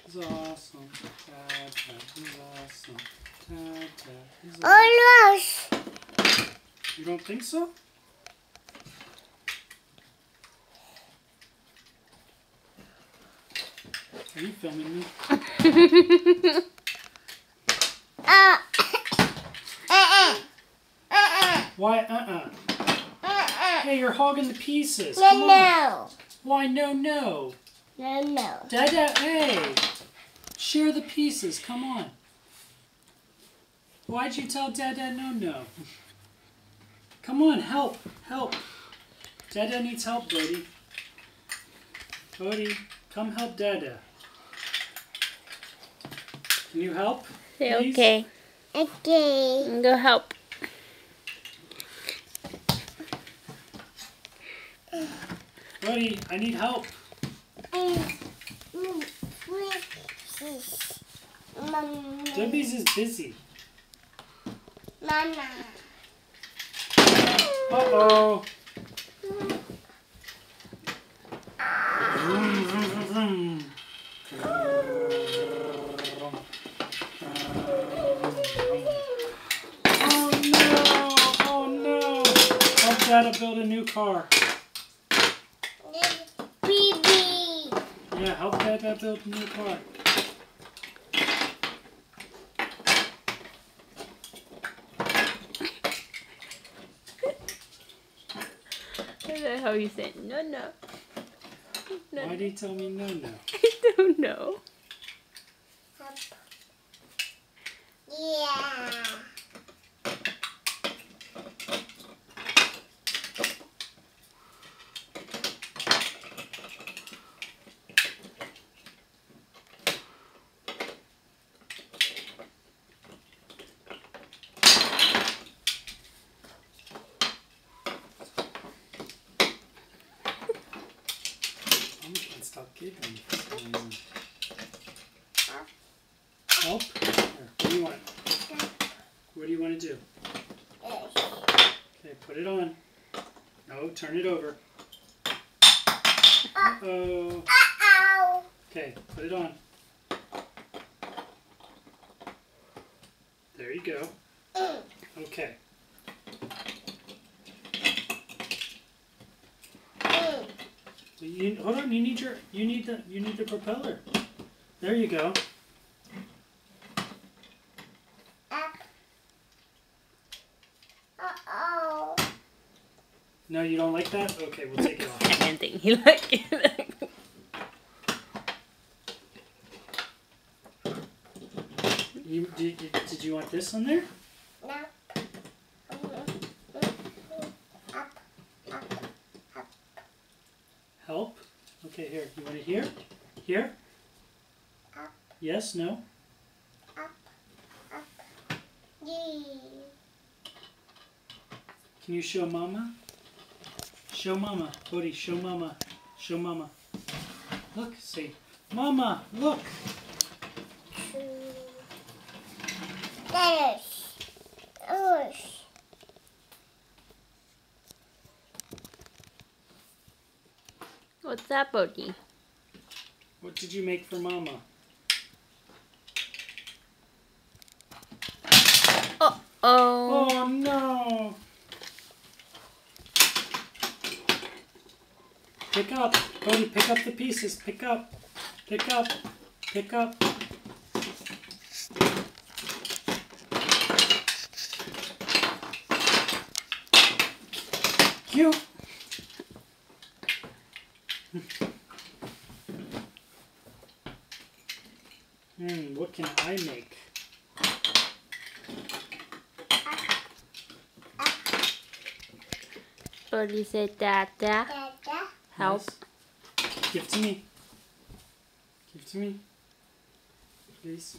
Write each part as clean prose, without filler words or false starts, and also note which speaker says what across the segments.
Speaker 1: is awesome. Dada is awesome. Dada is awesome.
Speaker 2: Oh, yes.
Speaker 1: You don't think so? Are you filming me? Why, Hey, you're hogging the pieces. Come on.
Speaker 2: No.
Speaker 1: Why, no.
Speaker 2: No.
Speaker 1: Dada, hey. Share the pieces. Come on. Why'd you tell Dada no? Come on, help. Dada needs help, Bodhi. Bodhi, come help Dada. Can you help?
Speaker 3: Say
Speaker 1: please?
Speaker 3: okay.
Speaker 2: Okay.
Speaker 3: Go help.
Speaker 1: Bodhi, I need help. Debbie's is busy.
Speaker 2: Mama.
Speaker 1: Uh-oh. Oh no. Help Dada build a new car.
Speaker 2: Baby.
Speaker 1: Yeah, help Dada build a new car.
Speaker 3: I don't know how you said no.
Speaker 1: Why did he tell me no?
Speaker 3: I don't know.
Speaker 2: Yeah.
Speaker 1: I can't stop giggling for some reason. Help? Here, what do you want? What do you want to do? Okay, put it on. No, turn it over. Uh-oh.
Speaker 2: Uh-oh.
Speaker 1: Okay, put it on. There you go. Okay. Hold on, you need the propeller. There you go.
Speaker 2: Uh-oh.
Speaker 1: No, you don't like that? Okay, we'll take it off.
Speaker 3: I didn't think he liked it.
Speaker 1: Did you want this on there?
Speaker 2: No.
Speaker 1: Help? Okay, here. You want it here? Here?
Speaker 2: Up.
Speaker 1: Yes? No?
Speaker 2: Yeah.
Speaker 1: Can you show Mama? Show Mama. Bodhi, show Mama. Show Mama. Look, say, Mama, look.
Speaker 2: There's.
Speaker 3: What's that, Bodhi?
Speaker 1: What did you make for Mama?
Speaker 3: Oh.
Speaker 1: Oh no! Pick up. Bodhi, pick up the pieces. Pick up. Pick up. Pick up. You. What can I make?
Speaker 3: Bodhi said Dada.
Speaker 2: Dada.
Speaker 3: Help.
Speaker 1: Yes. Give to me. Give to me. Please.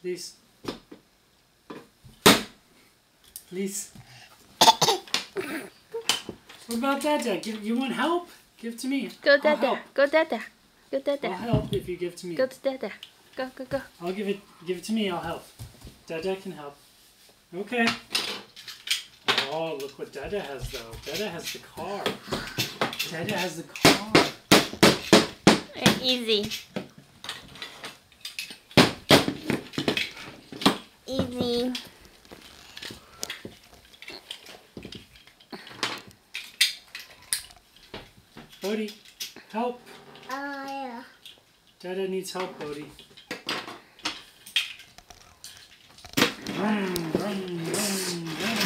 Speaker 1: Please. Please. What about Dada? You want help? Give to me.
Speaker 3: Go
Speaker 1: I'll
Speaker 3: Dada.
Speaker 1: help.
Speaker 3: Go Dada. Go
Speaker 1: I'll
Speaker 3: Dada.
Speaker 1: help if you give to me.
Speaker 3: Go to Dada. Go.
Speaker 1: I'll give it to me, I'll help. Dada can help. Okay. Oh, look what Dada has though. Dada has the car. Dada has the car.
Speaker 3: Easy. Easy.
Speaker 1: Bodhi, help.
Speaker 2: Yeah.
Speaker 1: Dada needs help, Bodhi. Run, run, run, run.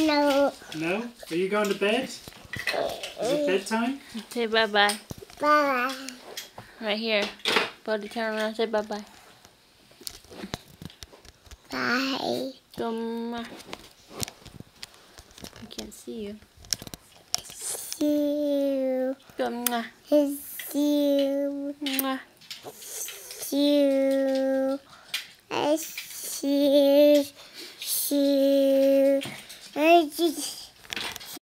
Speaker 2: No.
Speaker 1: No? Are you going to bed? Is it bedtime?
Speaker 3: Say bye-bye.
Speaker 2: Bye.
Speaker 3: Right here. Bodhi, turn around and say bye-bye.
Speaker 2: Bye.
Speaker 3: Come on. I can't see you.
Speaker 2: See you.
Speaker 3: Come on.
Speaker 2: See you.
Speaker 3: Mwah.
Speaker 2: See you. I see you. See you. I just